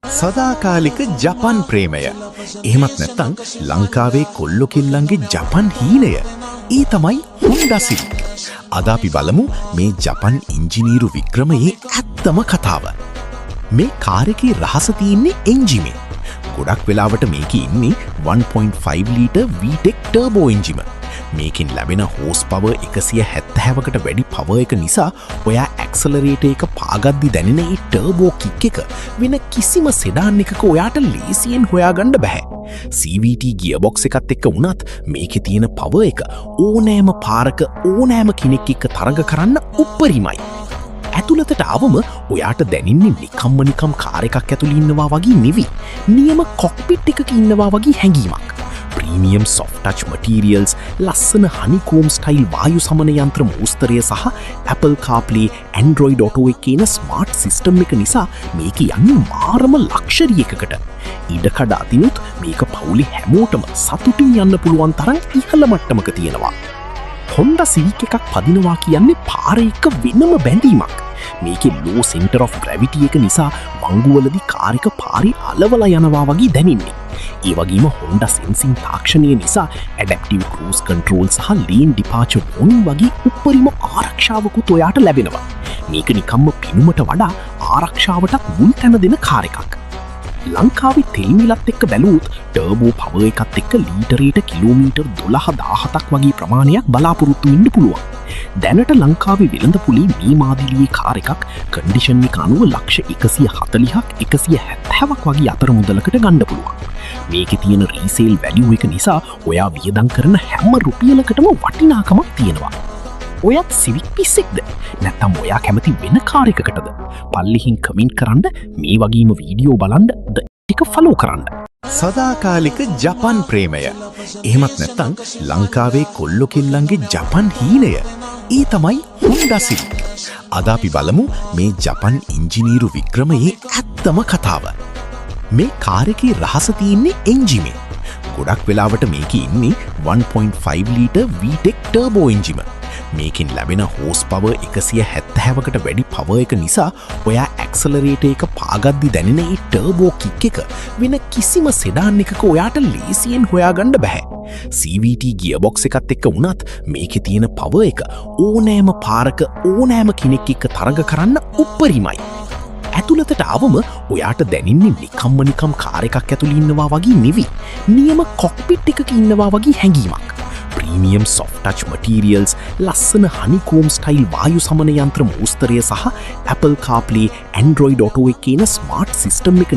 සදාකාලික ජපන් ප්‍රේමය. එහෙමත් නැත්නම් ලංකාවේ කොල්ලෝ කෙල්ලන්ගේ ජපන් හීනය. ඒ තමයි Honda Civic. අද අපි බලමු මේ ජපන් ඉංජිනේරු වික්‍රමයේ ඇත්තම කතාව. මේ කාර් එකේ රහස තියෙන්නේ එන්ජිමේ. ගොඩක් වෙලාවට මේකේ ඉන්නේ 1.5 ලීටර් VTEC ටර්බෝ එන්ජිම. මේකෙන් ලැබෙන හෝස් පවර් 170කට වැඩි පවර් එක නිසා ඔයා ඇක්සලරේටර් එක පාගද්දි දැනෙන ඒ ටර්බෝ කික් එක වෙන කිසිම සෙඩාන් එකක ඔයාට ලේසියෙන් හොයාගන්න බෑ. CVT ගියර්බොක්ස් එකත් එක්ක වුණත් මේකේ තියෙන පවර් එක ඕනෑම පාරක ඕනෑම කෙනෙක් එක්ක තරඟ කරන්න උප්පරිමයි. ඇතුළතට ආවම ඔයාට දැනෙන්නේ නිකම් කාර් එකක් ඇතුළේ ඉන්නවා වගේ නෙවෙයි. නියම කොක්පිට් එකක ඉන්නවා වගේ හැඟීමක්. ප්‍රීමියම් soft touch materials, ලස්සන honeycomb style වායු සමන යන්ත්‍ර මෝස්තරය සහ Apple CarPlay, Android Auto එකේ කියන ස්මාර්ට් සිස්ටම් එක නිසා මේක යන්නේ මාරම ලක්ෂරි එකකට. ඉඩකඩ අතිනුත් මේක පවුලේ හැමෝටම සතුටින් යන්න පුළුවන් තරම් ඉහළ මට්ටමක තියෙනවා. Honda Civic එකක් පදිනවා කියන්නේ පාර එක වෙනම බැඳීමක්. මේකේ low center of gravity එක නිසා වංගුවලදී කාර් එක පාරේ අලවලා යනවා වගේ දැනෙන්නේ. ඒ වගේම Honda sensing තාක්ෂණය නිසා adaptive cruise control සහ lane departure warning වගේ උපරිම ආරක්ෂාවකුත් ඔයාට ලැබෙනවා. මේක නිකම්ම පිනුමට වඩා ආරක්ෂාවටත් මුල් තැන දෙන කාර් එකක්. ලංකාවේ තෙල් මිලත් එක්ක බැලුවොත් ටර්බෝ පවර් එකත් එක්ක ලීටරයට කිලෝමීටර් 12000ක් වගේ ප්‍රමාණයක් බලාපොරොත්තු වෙන්න පුළුවන්. දැනට ලංකාවේ වෙළඳපොලේ මේ මාදිලියේ කාර් එකක් කන්ඩිෂන් එක අනුව ලක්ෂ 140ක් 170ක් වගේ අතර මුදලකට ගන්න පුළුවන්. මේකේ තියෙන රීසේල් වැලියු එක නිසා ඔයා වියදම් කරන හැම රුපියලකටම වටිනාකමක් තියෙනවා. ඔයත් සිවික් පිස්සෙක්ද? නැත්නම් ඔයා කැමති වෙන කාර් එකකටද? පල්ලිහින් කමෙන්ට් කරන්න, මේ වගේම වීඩියෝ බලන්න ටික ෆලෝ කරන්න. සදාකාලික ජපන් ප්‍රේමය. එහෙමත් නැත්නම් ලංකාවේ කොල්ලෝ කෙල්ලන්ගේ ජපන් හීනය. ඒ තමයි Honda Civic. අද අපි බලමු මේ ජපන් ඉංජිනේරු වික්‍රමයේ ඇත්තම කතාව. මේ කාර් එකේ රහස තියෙන්නේ එන්ජිමේ. ගොඩක් වෙලාවට මේකේ ඉන්නේ 1.5 ලීටර් VTEC ටර්බෝ එන්ජිම. මේකෙන් ලැබෙන හෝස් පවර් 170කට වැඩි පවර් එක නිසා ඔයා ඇක්සලරේටර් එක පාගද්දි දැනෙන ඒ ටර්බෝ කික් එක වෙන කිසිම සෙඩාන් එකක ඔයාට ලේසියෙන් හොයාගන්න බෑ. CVT ගියර්බොක්ස් එකත් එක්ක වුණත් මේකේ තියෙන පවර් එක ඕනෑම පාරක ඕනෑම කෙනෙක් එක්ක තරඟ කරන්න උප්පරිමයි. ඇතුළතට ආවම ඔයාට දැනෙන්නේ නිකම් කාර් එකක් ඇතුළේ ඉන්නවා වගේ නෙවෙයි. නියම කොක්පිට් එකක ඉන්නවා වගේ හැඟීමක්. ප්‍රීමියම් soft touch materials, ලස්සන honeycomb style වායු සමන යන්ත්‍ර මෝස්තරය සහ Apple CarPlay, Android Auto එකේ කියන ස්මාර්ට් සිස්ටම් එක